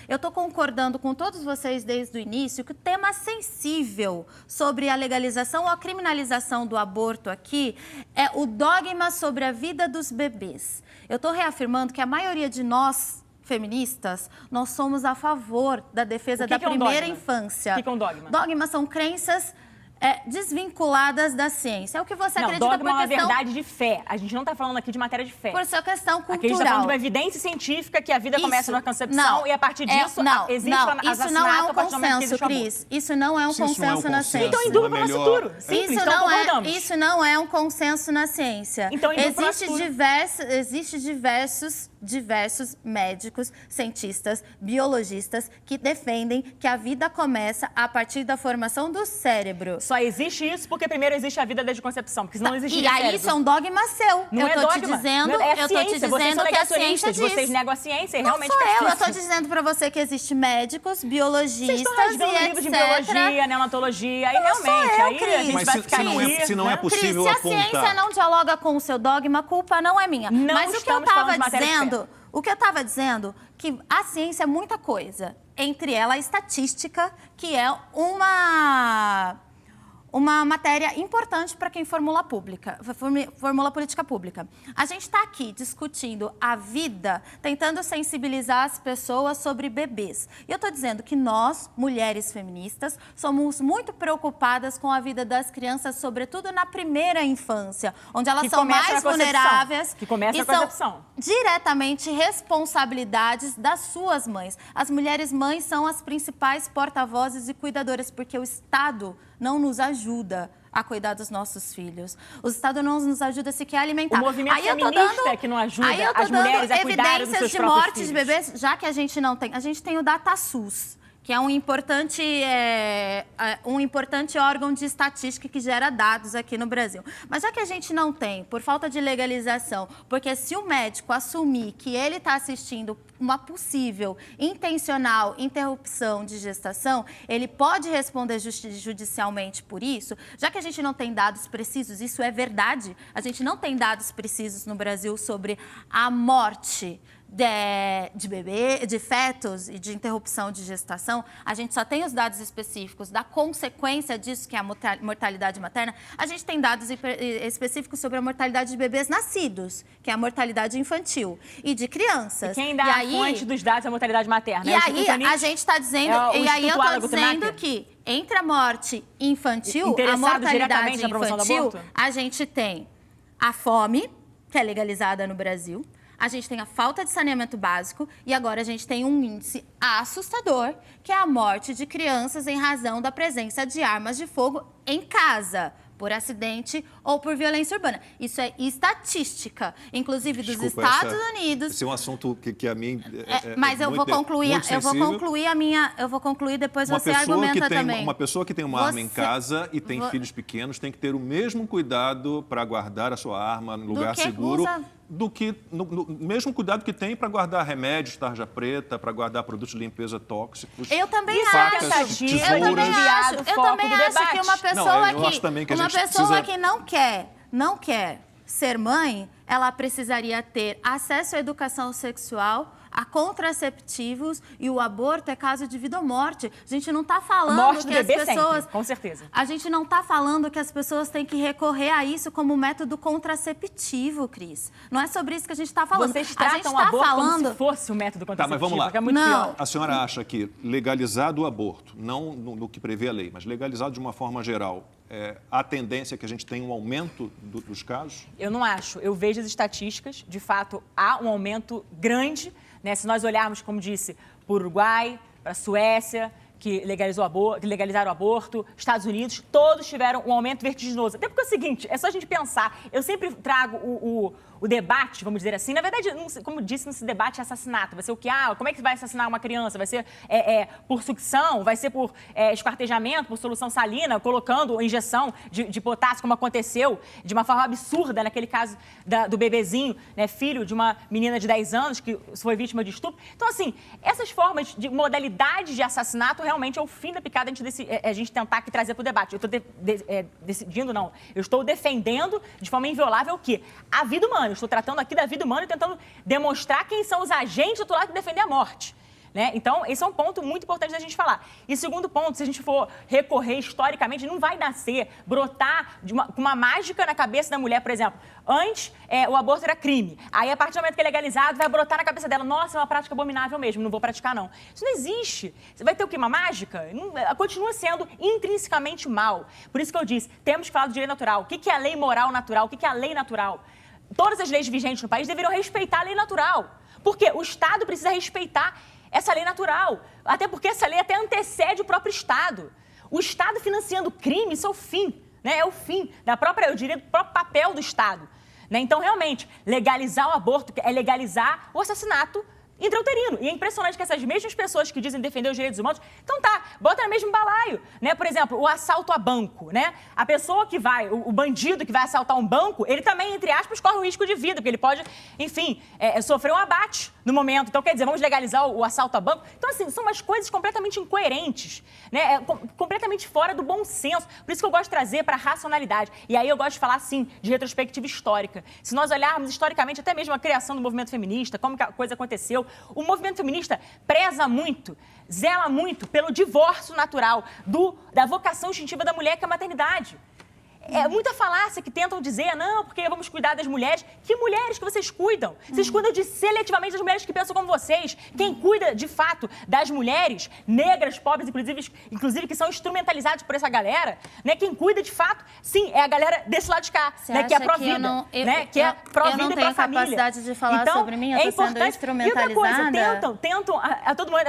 Eu estou concordando com todos vocês desde o início que o tema sensível sobre a legalização ou a criminalização do aborto aqui é o dogma sobre a vida dos bebês. Eu estou reafirmando que a maioria de nós, feministas, nós somos a favor da defesa da primeira infância. O que é um dogma? Dogmas são crenças desvinculadas da ciência. É o que você acredita dogma por é uma questão... verdade de fé. A gente não está falando aqui de matéria de fé. Por sua questão cultural. Aqui a gente está falando de uma evidência científica que a vida começa na concepção e a partir disso existe isso não é um consenso, Cris. Isso não é um consenso na ciência. Então indulga para o futuro. Simples, isso não é um consenso na ciência. Então Existe diversos médicos, cientistas, biologistas que defendem que a vida começa a partir da formação do cérebro. Só existe isso porque primeiro existe a vida desde a concepção, porque senão não existiria cérebro. E aí isso é um dogma seu. Não eu tô te dizendo, vocês são que a ciência diz. Vocês negam a ciência e realmente eu tô dizendo pra você que existem médicos, biologistas e etc. livro de biologia, neonatologia, e realmente, aí a gente vai ficar aqui. Se não é possível Cris, apontar... Se a ciência não dialoga com o seu dogma, a culpa não é minha. Mas o que eu tava dizendo, que a ciência é muita coisa. Entre ela, a estatística, que é uma matéria importante para quem formula política pública. A gente está aqui discutindo a vida, tentando sensibilizar as pessoas sobre bebês. E eu estou dizendo que nós, mulheres feministas, somos muito preocupadas com a vida das crianças, sobretudo na primeira infância, onde elas são mais vulneráveis e são diretamente responsabilidades das suas mães. As mulheres mães são as principais porta-vozes e cuidadoras, porque o Estado não nos ajuda a cuidar dos nossos filhos. O Estado não nos ajuda sequer a alimentar. O movimento feminista é que não ajuda as mulheres a cuidar dos seus próprios filhos. Evidências de morte de bebês, já que a gente não tem. A gente tem o DataSUS, que é um importante órgão de estatística que gera dados aqui no Brasil. Mas já que a gente não tem, por falta de legalização, porque se o médico assumir que ele está assistindo uma possível, intencional interrupção de gestação, ele pode responder judicialmente por isso. Já que a gente não tem dados precisos, isso é verdade, a gente não tem dados precisos no Brasil sobre a morte de bebê, de fetos e de interrupção de gestação. A gente só tem os dados específicos da consequência disso, que é a mortalidade materna. A gente tem dados específicos sobre a mortalidade de bebês nascidos, que é a mortalidade infantil, e de crianças. E quem dá a fonte dos dados é a mortalidade materna? E aí a gente está dizendo, e aí eu estou dizendo que entre a morte infantil, a mortalidade infantil, a gente tem a fome, que é legalizada no Brasil. A gente tem a falta de saneamento básico e agora a gente tem um índice assustador, que é a morte de crianças em razão da presença de armas de fogo em casa, por acidente ou por violência urbana. Isso é estatística, inclusive dos Estados Unidos. Esse é um assunto que a mim mas eu vou concluir, depois você argumenta também. Uma pessoa que tem uma arma em casa e tem filhos pequenos tem que ter o mesmo cuidado para guardar a sua arma no lugar seguro. Do que no mesmo cuidado que tem para guardar remédios, tarja preta, para guardar produtos de limpeza tóxicos. Eu também facas, acho. tesouras. Eu também acho que uma pessoa que não quer ser mãe, ela precisaria ter acesso à educação sexual, a contraceptivos, e o aborto é caso de vida ou morte. A gente não está falando que as pessoas... Sempre, com certeza. A gente não está falando que as pessoas têm que recorrer a isso como método contraceptivo, Cris. Não é sobre isso que a gente está falando. Vocês tratam o aborto como se fosse o método contraceptivo. Tá, mas vamos lá. Que é muito pior. A senhora acha que legalizado o aborto, não no que prevê a lei, mas legalizado de uma forma geral, há tendência que a gente tenha um aumento dos casos? Eu não acho. Eu vejo as estatísticas. De fato, há um aumento grande. Se nós olharmos, como disse, para o Uruguai, para a Suécia, que legalizaram o aborto, Estados Unidos, todos tiveram um aumento vertiginoso. Até porque é o seguinte, é só a gente pensar, eu sempre trago o debate, vamos dizer assim, na verdade, como disse, não se debate assassinato, vai ser o que? Como é que vai assassinar uma criança? Vai ser por sucção? Vai ser por esquartejamento, por solução salina, colocando injeção de potássio, como aconteceu de uma forma absurda naquele caso do bebezinho, filho de uma menina de 10 anos que foi vítima de estupro. Então, assim, essas formas de modalidades de assassinato realmente é o fim da picada a gente tentar aqui trazer para o debate. Eu estou eu estou defendendo de forma inviolável o quê? A vida humana. Eu estou tratando aqui da vida humana e tentando demonstrar quem são os agentes do outro lado que defendem a morte. Né? Então, esse é um ponto muito importante da gente falar. E segundo ponto, se a gente for recorrer historicamente, não vai nascer, brotar com uma mágica na cabeça da mulher, por exemplo. Antes, o aborto era crime. Aí, a partir do momento que é legalizado, vai brotar na cabeça dela. Nossa, é uma prática abominável mesmo, não vou praticar, não. Isso não existe. Você vai ter o quê? Uma mágica? Não, continua sendo intrinsecamente mal. Por isso que eu disse, temos que falar do direito natural. O que é a lei moral natural? O que é a lei natural? Todas as leis vigentes no país deveriam respeitar a lei natural. Porque o Estado precisa respeitar essa lei natural. Até porque essa lei até antecede o próprio Estado. O Estado financiando crime, isso é o fim. Né? É o fim eu diria, do próprio papel do Estado. Né? Então, realmente, legalizar o aborto é legalizar o assassinato intrauterino. E é impressionante que essas mesmas pessoas que dizem defender os direitos humanos, então bota no mesmo balaio, né? Por exemplo, o assalto a banco, né? A pessoa que vai, o bandido que vai assaltar um banco, ele também, entre aspas, corre um risco de vida, porque ele pode, enfim, sofrer um abate no momento. Então, quer dizer, vamos legalizar o assalto a banco? Então, assim, são umas coisas completamente incoerentes, né? Completamente fora do bom senso. Por isso que eu gosto de trazer para a racionalidade. E aí eu gosto de falar, sim, de retrospectiva histórica. Se nós olharmos historicamente, até mesmo a criação do movimento feminista, como que a coisa aconteceu, o movimento feminista preza muito, zela muito pelo divórcio natural da vocação instintiva da mulher, que é a maternidade. É muita falácia que tentam dizer, não, porque vamos cuidar das mulheres. Que mulheres que vocês cuidam? Vocês cuidam seletivamente das mulheres que pensam como vocês. Quem cuida, de fato, das mulheres negras, pobres, inclusive que são instrumentalizadas por essa galera, né? Quem cuida, de fato, sim, é a galera desse lado de cá, né? Que é pró-vida, né? Que é pró-vida e pró-família. Eu não tenho capacidade de falar então, sobre mim, eu tô sendo instrumentalizada. E outra coisa, tentam a todo mundo,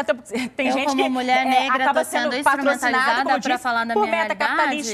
tem gente como que mulher negra, acaba tô sendo patrocinada, instrumentalizada para falar da por minha meta realidade. capitalista.